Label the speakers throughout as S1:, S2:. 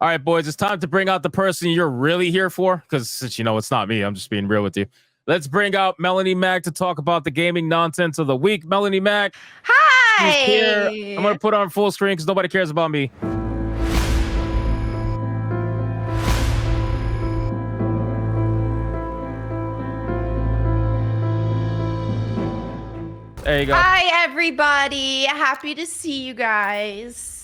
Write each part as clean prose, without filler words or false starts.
S1: All right, boys, it's time to bring out the person you're really here for, because since you know it's not me, I'm just being real with you. Let's bring out Melanie Mac to talk about the gaming nonsense of the week. Melanie Mac, she's here. I'm going
S2: Hi.
S1: to put on full screen because nobody cares about me. There you go.
S2: Hi, everybody. Happy to see you guys.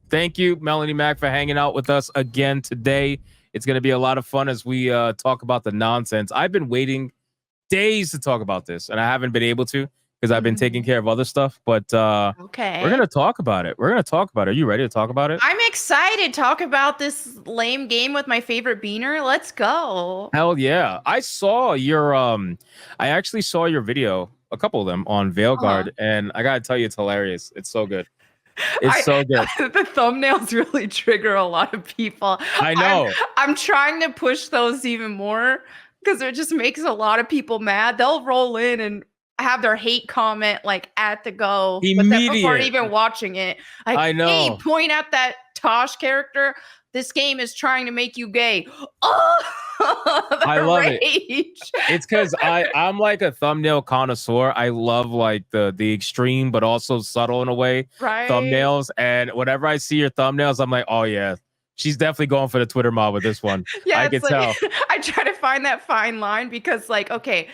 S1: Thank you, Melanie Mac, for hanging out with us again today. It's going to be a lot of fun as we talk about the nonsense. I've been waiting days to talk about this, and I haven't been able to because I've been taking care of other stuff. But
S2: Okay.
S1: we're going to talk about it. We're going to talk about it. Are you ready to talk about it?
S2: I'm excited to talk about this lame game with my favorite beaner. Let's go.
S1: Hell yeah. I saw your I actually saw your video, a couple of them on Veilguard, and I gotta tell you, it's hilarious. It's so good. It's so good.
S2: The thumbnails really trigger a lot of people.
S1: I know.
S2: I'm trying to push those even more because it just makes a lot of people mad. They'll roll in and have their hate comment like at the go before even watching it. Like,
S1: I know.
S2: Hey, point at that Tosh character. This game is trying to make you gay. Oh,
S1: I love
S2: rage.
S1: it. It's because I'm like a thumbnail connoisseur. I love like the extreme, but also subtle in a way thumbnails. And whenever I see your thumbnails, I'm like, oh yeah, she's definitely going for the Twitter mob with this one.
S2: Yeah,
S1: I can tell.
S2: I try to find that fine line because, like, okay,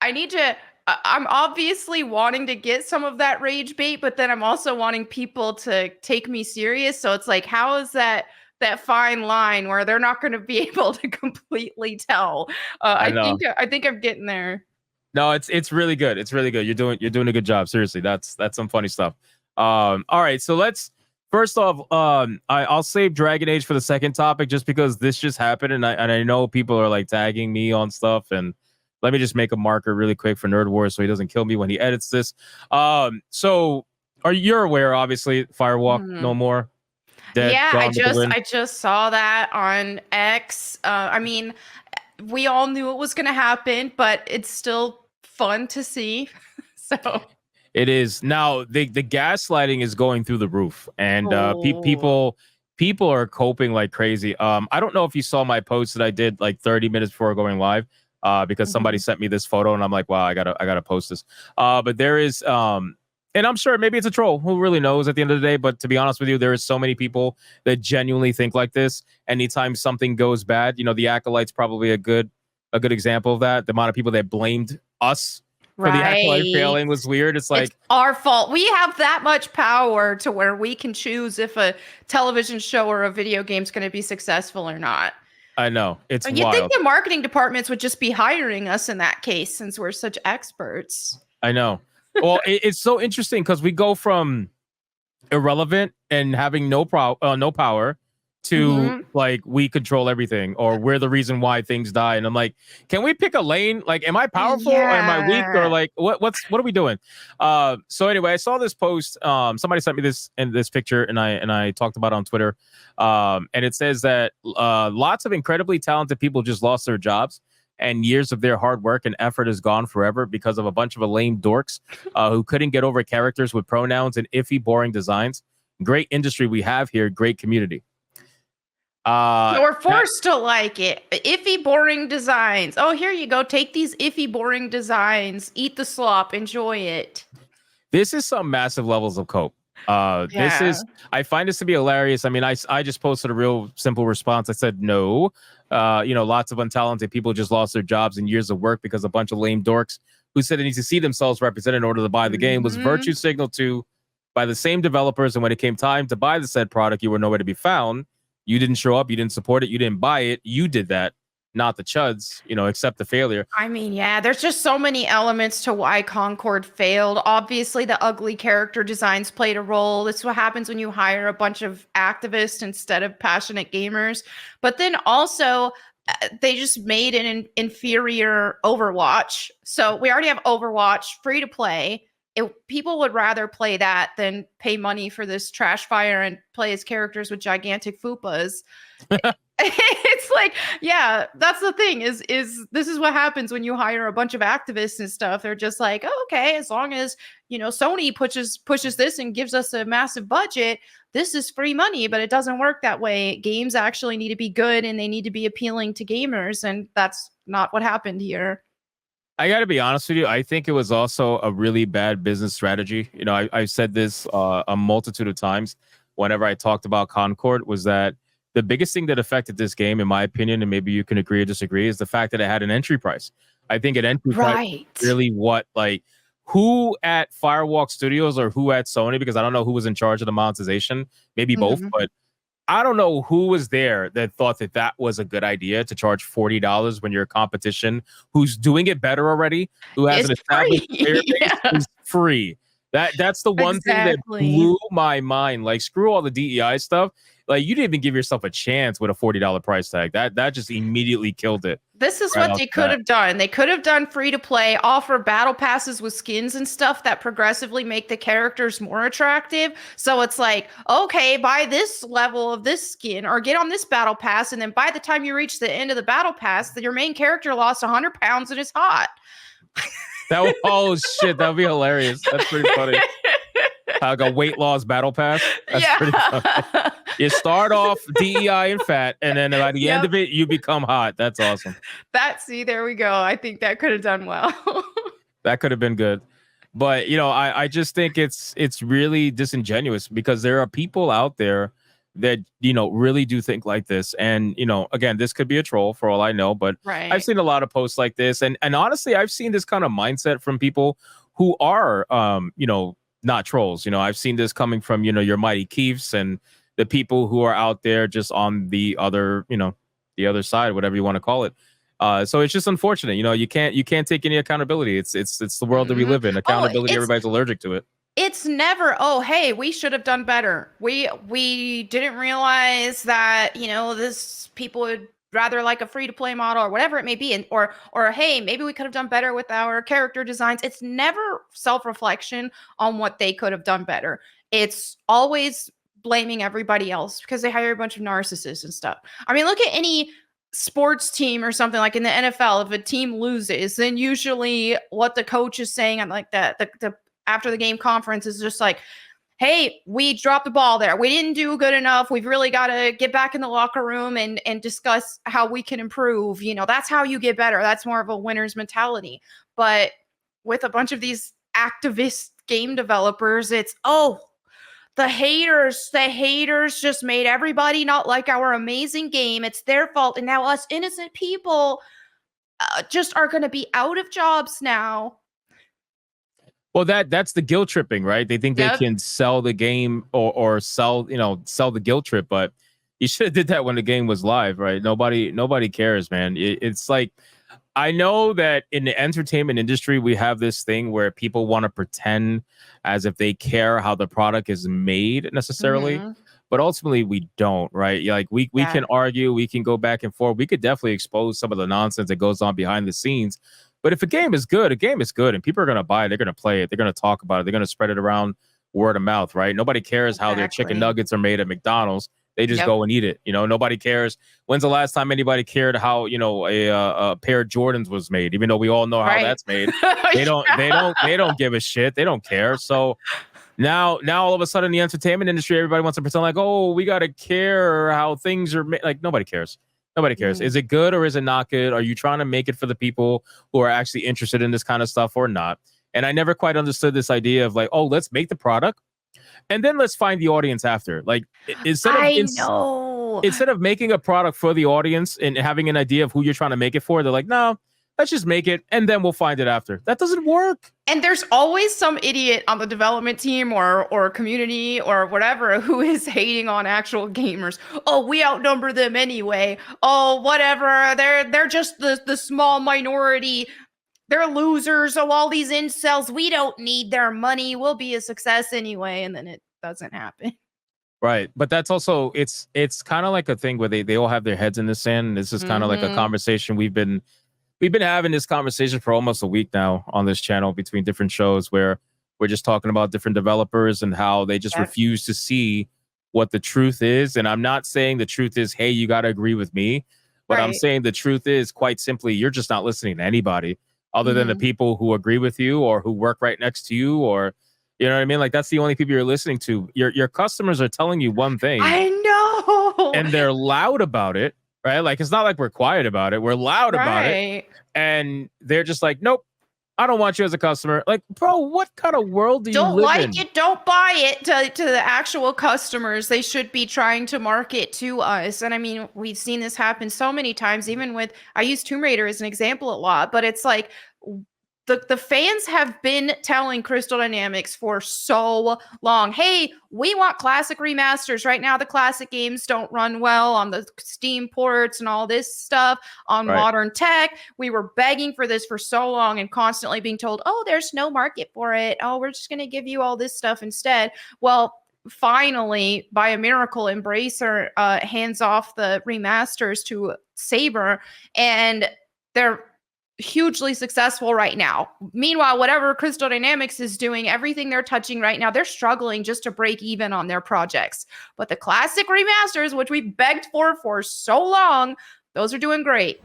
S2: I need to. I'm obviously wanting to get some of that rage bait, but then I'm also wanting people to take me serious. So it's like, how is that fine line where they're not going to be able to completely tell? I think I'm getting there.
S1: No, it's really good. It's really good. You're doing a good job. Seriously, that's some funny stuff. All right, so let's first off, I'll save Dragon Age for the second topic just because this just happened, and I know people are like tagging me on stuff, and let me just make a marker really quick for Nerd Wars so he doesn't kill me when he edits this. So you're aware, obviously, Firewalk no more. Dead,
S2: yeah, I just saw that on X. I mean, we all knew it was going to happen, but it's still fun to see. So
S1: it is. Now the gaslighting is going through the roof, and people are coping like crazy. I don't know if you saw my post that I did like 30 minutes before going live, because somebody sent me this photo, and I'm like, wow, I gotta post this. But there is and I'm sure maybe it's a troll. Who really knows at the end of the day? But to be honest with you, there is so many people that genuinely think like this. Anytime something goes bad, you know, the Acolyte's probably a good example of that. The amount of people that blamed us for the Acolyte failing was weird. It's like,
S2: it's our fault. We have that much power to where we can choose if a television show or a video game is going to be successful or not.
S1: I know. It's wild.
S2: You'd think the marketing departments would just be hiring us in that case since we're such experts.
S1: I know. Well, it's so interesting because we go from irrelevant and having no power to like we control everything, or we're the reason why things die. And I'm like, can we pick a lane? Like, am I powerful? Or am I weak? Or like, what are we doing? So anyway, I saw this post. Somebody sent me this picture, and I talked about it on Twitter. And it says that lots of incredibly talented people just lost their jobs, and years of their hard work and effort is gone forever because of a bunch of lame dorks who couldn't get over characters with pronouns and iffy, boring designs. Great industry we have here. Great community.
S2: So we're forced to like it. Iffy, boring designs. Oh, here you go. Take these iffy, boring designs. Eat the slop. Enjoy it.
S1: This is some massive levels of cope. This is, I find this to be hilarious. I mean, I just posted a real simple response. I said, no, lots of untalented people just lost their jobs and years of work because a bunch of lame dorks who said they need to see themselves represented in order to buy the game was virtue signaled to by the same developers. And when it came time to buy the said product, you were nowhere to be found. You didn't show up. You didn't support it. You didn't buy it. You did that. Not the chuds, accept the failure.
S2: I mean, yeah, there's just so many elements to why Concord failed. Obviously, the ugly character designs played a role. This is what happens when you hire a bunch of activists instead of passionate gamers. But then also, they just made an inferior Overwatch. So we already have Overwatch free to play. people would rather play that than pay money for this trash fire and play as characters with gigantic fupas. It's like, yeah, that's the thing is this is what happens when you hire a bunch of activists and stuff. They're just like, oh, okay, as long as, you know, Sony pushes this and gives us a massive budget, this is free money. But it doesn't work that way. Games actually need to be good and they need to be appealing to gamers, and that's not what happened here.
S1: I got to be honest with you. I think it was also a really bad business strategy. You know, I've said this a multitude of times whenever I talked about Concord, was that the biggest thing that affected this game, in my opinion, and maybe you can agree or disagree, is the fact that it had an entry price. I think an entry price really what, like, who at Firewalk Studios or who at Sony, because I don't know who was in charge of the monetization, maybe both, but I don't know who was there that thought that that was a good idea to charge $40 when your competition, who's doing it better already, who has an established player base, is free. That's the one thing that blew my mind. Like, screw all the DEI stuff. Like, you didn't even give yourself a chance with a $40 price tag. That just immediately killed it.
S2: This is what they could have done. They could have done free to play, offer battle passes with skins and stuff that progressively make the characters more attractive. So it's like, okay, buy this level of this skin or get on this battle pass. And then by the time you reach the end of the battle pass, your main character lost 100 pounds and is hot.
S1: Oh shit, that would be hilarious. That's pretty funny. Like a weight loss battle pass. That's pretty funny. You start off DEI and fat, and then by the end of it, you become hot. That's awesome.
S2: There we go. I think that could have done well.
S1: That could have been good. But, you know, I just think it's really disingenuous because there are people out there that, you know, really do think like this. And, you know, again, this could be a troll for all I know, but I've seen a lot of posts like this. And honestly, I've seen this kind of mindset from people who are, you know, not trolls. You know, I've seen this coming from, you know, your Mighty Keefs and the people who are out there just on the other, you know, the other side, whatever you want to call it. So it's just unfortunate. You know, you can't take any accountability. It's the world that we live in. Accountability, everybody's allergic to it.
S2: It's never, oh, hey, we should have done better. We didn't realize that, you know, this people would rather like a free to play model or whatever it may be. And or hey, maybe we could have done better with our character designs. It's never self-reflection on what they could have done better. It's always blaming everybody else because they hire a bunch of narcissists and stuff. I mean, look at any sports team or something like in the NFL. If a team loses, then usually what the coach is saying and like that the after the game conference is just like, hey, we dropped the ball there. We didn't do good enough. We've really got to get back in the locker room and discuss how we can improve. You know, that's how you get better. That's more of a winner's mentality. But with a bunch of these activist game developers, it's, oh, the haters just made everybody not like our amazing game. It's their fault. And now us innocent people just are going to be out of jobs now.
S1: Well, that's the guilt tripping, right? They think they can sell the game or sell the guilt trip, but you should have did that when the game was live, right? Nobody cares, man. It's like, I know that in the entertainment industry, we have this thing where people want to pretend as if they care how the product is made necessarily, but ultimately we don't, right? Like we can argue, we can go back and forth. We could definitely expose some of the nonsense that goes on behind the scenes. But if a game is good, and people are going to buy it, they're going to play it, they're going to talk about it, they're going to spread it around word of mouth, right? Nobody cares how their chicken nuggets are made at McDonald's. They just go and eat it. You know, nobody cares. When's the last time anybody cared how, you know, a pair of Jordans was made? Even though we all know how that's made, they don't give a shit. They don't care. So now all of a sudden, the entertainment industry, everybody wants to pretend like, oh, we got to care how things are made. Like, nobody cares. Nobody cares. Is it good or is it not good? Are you trying to make it for the people who are actually interested in this kind of stuff or not? And I never quite understood this idea of like, oh, let's make the product and then let's find the audience after. Like, instead of making a product for the audience and having an idea of who you're trying to make it for, they're like, no, let's just make it and then we'll find it after. That doesn't work.
S2: And there's always some idiot on the development team or community or whatever who is hating on actual gamers. Oh, we outnumber them anyway. Oh, whatever. They're just the small minority. They're losers. Oh, all these incels. We don't need their money. We'll be a success anyway. And then it doesn't happen.
S1: Right. But that's also, it's kind of like a thing where they all have their heads in the sand. This is kind of like a conversation we've been having this conversation for almost a week now on this channel between different shows where We're just talking about different developers and how they just refuse to see what the truth is. And I'm not saying the truth is, hey, you got to agree with me. But I'm saying the truth is, quite simply, you're just not listening to anybody other than the people who agree with you or who work right next to you, or, you know what I mean? Like, that's the only people you're listening to. Your customers are telling you one thing.
S2: I know.
S1: And they're loud about it, right? Like, it's not like we're quiet about it. We're loud about it. And they're just like, nope, I don't want you as a customer. Like, bro, what kind of world do you live in?
S2: Don't like it, don't buy it to the actual customers. They should be trying to market to us. And I mean, we've seen this happen so many times, even with, I use Tomb Raider as an example a lot, but it's like, the fans have been telling Crystal Dynamics for so long, hey, we want classic remasters. Right now, the classic games don't run well on the Steam ports and all this stuff on modern tech. We were begging for this for so long and constantly being told, oh, there's no market for it. Oh, we're just going to give you all this stuff instead. Well, finally, by a miracle, Embracer hands off the remasters to Saber, and they're hugely successful right now. Meanwhile, whatever Crystal Dynamics is doing, everything they're touching right now, they're struggling just to break even on their projects. But the classic remasters, which we begged for so long, those are doing great.